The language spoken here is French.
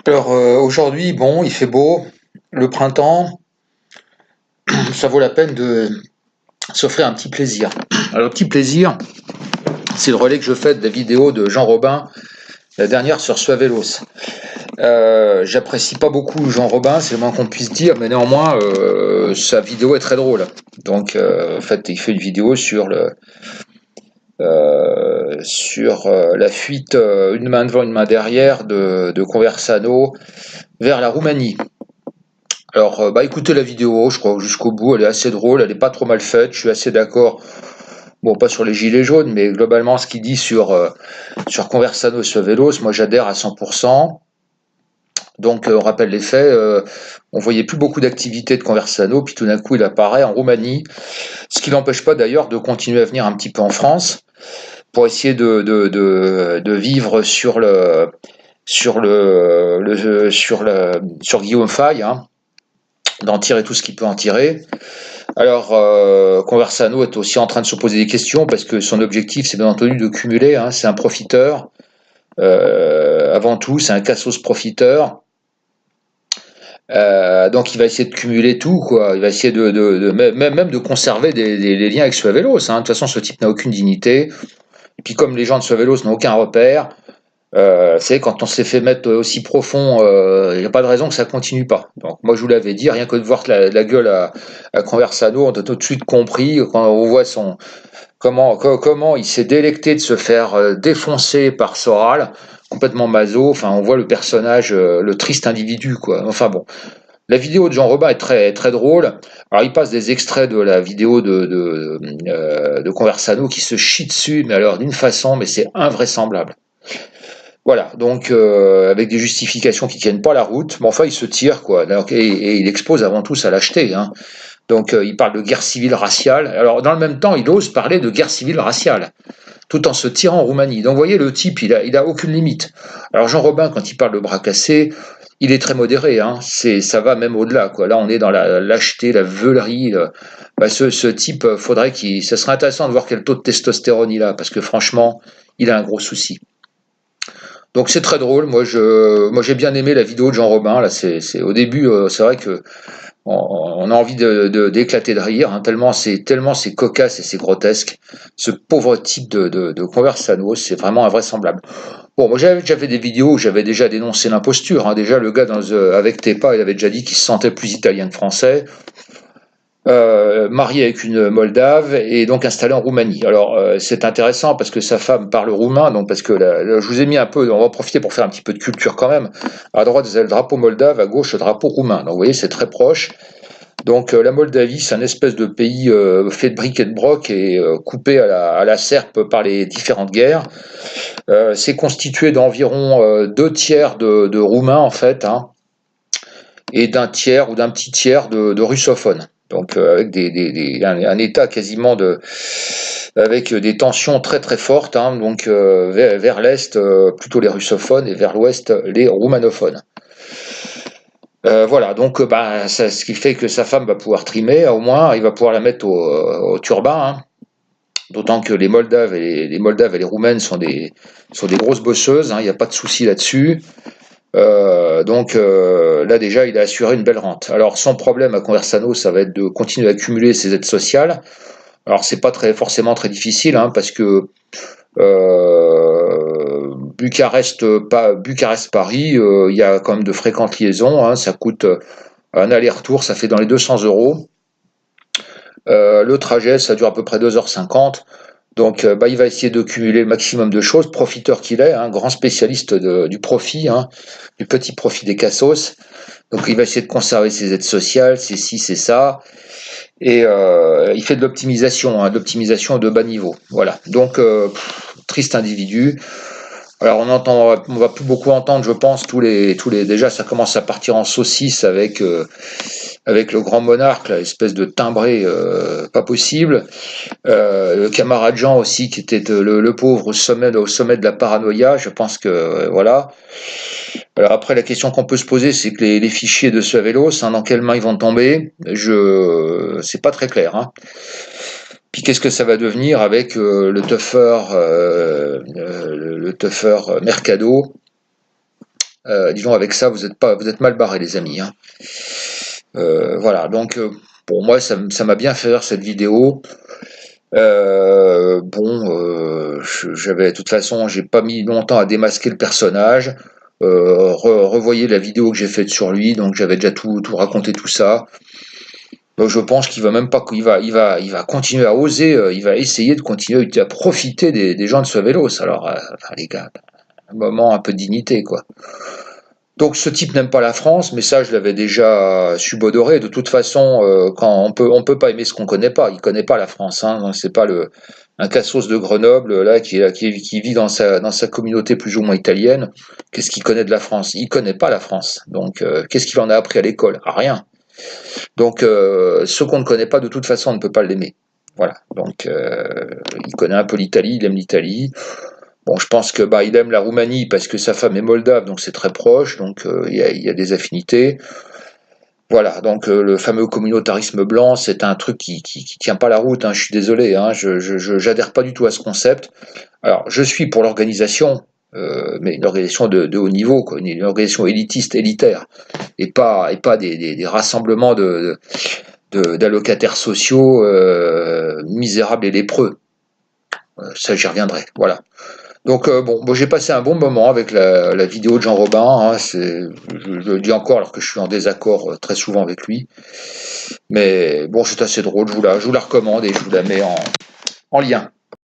Alors aujourd'hui, bon, il fait beau, le printemps, ça vaut la peine de s'offrir un petit plaisir. Alors, le petit plaisir, c'est le relais que je fais de la vidéo de Jean Robin, la dernière sur Suavelos. J'apprécie pas beaucoup Jean Robin, c'est le moins qu'on puisse dire, mais néanmoins, sa vidéo est très drôle. Donc, en fait, il fait une vidéo sur la fuite, une main devant, une main derrière, de Conversano vers la Roumanie. Alors, bah écoutez la vidéo, je crois jusqu'au bout, elle est assez drôle, elle est pas trop mal faite, je suis assez d'accord. Bon, pas sur les gilets jaunes, mais globalement, ce qu'il dit sur Conversano et Suavelos, moi j'adhère à 100%. Donc, on rappelle les faits, on voyait plus beaucoup d'activités de Conversano, puis tout d'un coup il apparaît en Roumanie, ce qui l'empêche pas d'ailleurs de continuer à venir un petit peu en France pour essayer de vivre sur Guillaume Faye, hein, d'en tirer tout ce qu'il peut en tirer. Alors, Conversano est aussi en train de se poser des questions parce que son objectif, c'est bien entendu de cumuler, hein. C'est un profiteur. Avant tout, c'est un cassos profiteur. Donc, il va essayer de cumuler tout, quoi. Il va essayer même de conserver des liens avec Suavelos, hein. De toute façon, ce type n'a aucune dignité. Et puis, comme les gens de Suavelos n'ont aucun repère, c'est quand on s'est fait mettre aussi profond, il n'y a pas de raison que ça continue pas. Donc moi je vous l'avais dit, rien que de voir la gueule à Conversano, on a tout de suite compris quand on voit comment il s'est délecté de se faire défoncer par Soral, complètement maso. Enfin, on voit le personnage, le triste individu, quoi. Enfin bon, la vidéo de Jean Robin est très très drôle. Alors il passe des extraits de la vidéo de Conversano qui se chie dessus, mais alors d'une façon, mais c'est invraisemblable. Voilà, donc avec des justifications qui tiennent pas la route, mais enfin il se tire quoi, et il expose avant tout sa lâcheté, hein. Donc il parle de guerre civile raciale. Alors dans le même temps, il ose parler de guerre civile raciale, tout en se tirant en Roumanie. Donc vous voyez, le type, il a aucune limite. Alors Jean Robin, quand il parle de bras cassés, il est très modéré, hein. Ça va même au-delà, quoi. Là, on est dans la lâcheté, la veulerie. Bah, ce type, ça serait intéressant de voir quel taux de testostérone il a, parce que franchement, il a un gros souci. Donc c'est très drôle. Moi j'ai bien aimé la vidéo de Jean Robin. Là, au début, c'est vrai que on a envie d'éclater de rire, hein, tellement c'est cocasse et c'est grotesque. Ce pauvre type de Conversano, c'est vraiment invraisemblable. Bon, moi j'avais déjà fait des vidéos où j'avais déjà dénoncé l'imposture, hein. Déjà le gars avec Tepa, il avait déjà dit qu'il se sentait plus italien que français. Marié avec une Moldave et donc installé en Roumanie. Alors c'est intéressant parce que sa femme parle roumain, donc parce que je vous ai mis un peu, on va en profiter pour faire un petit peu de culture quand même. À droite vous avez le drapeau moldave, à gauche le drapeau roumain. Donc vous voyez c'est très proche. Donc la Moldavie c'est un espèce de pays fait de briques et de broc et coupé à la serpe par les différentes guerres. C'est constitué d'environ 2 tiers de Roumains en fait, hein, et d'un tiers ou d'un petit tiers de russophones. Donc avec un état quasiment avec des tensions très très fortes, hein, donc vers l'est plutôt les russophones et vers l'ouest les roumanophones. Voilà, donc bah, ce qui fait que sa femme va pouvoir trimer, au moins il va pouvoir la mettre au turbin, hein. D'autant que les Moldaves et les Roumaines sont des grosses bosseuses, hein, il n'y a pas de souci là-dessus. Donc là déjà il a assuré une belle rente. Alors son problème à Conversano, ça va être de continuer à accumuler ses aides sociales. Alors c'est pas forcément très difficile, hein, parce que Bucarest-Paris, il y a quand même de fréquentes liaisons, hein, ça coûte un aller-retour, ça fait dans les 200 €. Le trajet, ça dure à peu près 2h50. Donc, bah, il va essayer de cumuler le maximum de choses, profiteur qu'il est, un grand spécialiste du profit, hein, du petit profit des cassos. Donc, il va essayer de conserver ses aides sociales, c'est ci, c'est ça. Et il fait de l'optimisation, hein, de l'optimisation de bas niveau. Voilà. Donc, triste individu. Alors on va plus beaucoup entendre, je pense, déjà ça commence à partir en saucisse avec le grand monarque, l'espèce de timbré pas possible. Le camarade Jean aussi, qui était le pauvre au sommet de la paranoïa, je pense que voilà. Alors après, la question qu'on peut se poser, c'est que les fichiers de Suavelos, hein, dans quelles mains ils vont tomber, c'est pas très clair, hein. Puis qu'est-ce que ça va devenir avec le tougher Mercado, disons avec ça, vous êtes mal barrés, les amis, hein. Voilà, donc pour moi, ça m'a bien fait rire cette vidéo. J'avais de toute façon, j'ai pas mis longtemps à démasquer le personnage. Revoyez la vidéo que j'ai faite sur lui, donc j'avais déjà tout raconté tout ça. Donc je pense qu'il va même pas, il va continuer à oser, il va essayer de continuer à profiter des gens de ce vélo. Alors, enfin, les gars, un moment, un peu de dignité, quoi. Donc ce type n'aime pas la France, mais ça je l'avais déjà subodorer. De toute façon, quand on peut pas aimer ce qu'on connaît pas. Il connaît pas la France, hein. Donc, c'est pas un cassos de Grenoble là qui vit dans sa communauté plus ou moins italienne. Qu'est-ce qu'il connaît de la France? Il connaît pas la France. Donc qu'est-ce qu'il en a appris à l'école? Rien. Donc ce qu'on ne connaît pas de toute façon on ne peut pas l'aimer. Voilà. Donc il connaît un peu l'Italie, il aime l'Italie. Bon, je pense que il aime la Roumanie parce que sa femme est moldave, donc c'est très proche, donc il y a des affinités. Voilà, donc le fameux communautarisme blanc, c'est un truc qui tient pas la route, hein, je suis désolé, hein, j'adhère pas du tout à ce concept. Alors, je suis pour l'organisation, mais une organisation de haut niveau, quoi, une organisation élitiste, élitaire, et pas des rassemblements d'allocataires sociaux misérables et lépreux. Ça, j'y reviendrai. Voilà. Donc bon, j'ai passé un bon moment avec la vidéo de Jean Robin, hein, je le dis encore alors que je suis en désaccord très souvent avec lui. Mais bon, c'est assez drôle, je vous la recommande et je vous la mets en lien.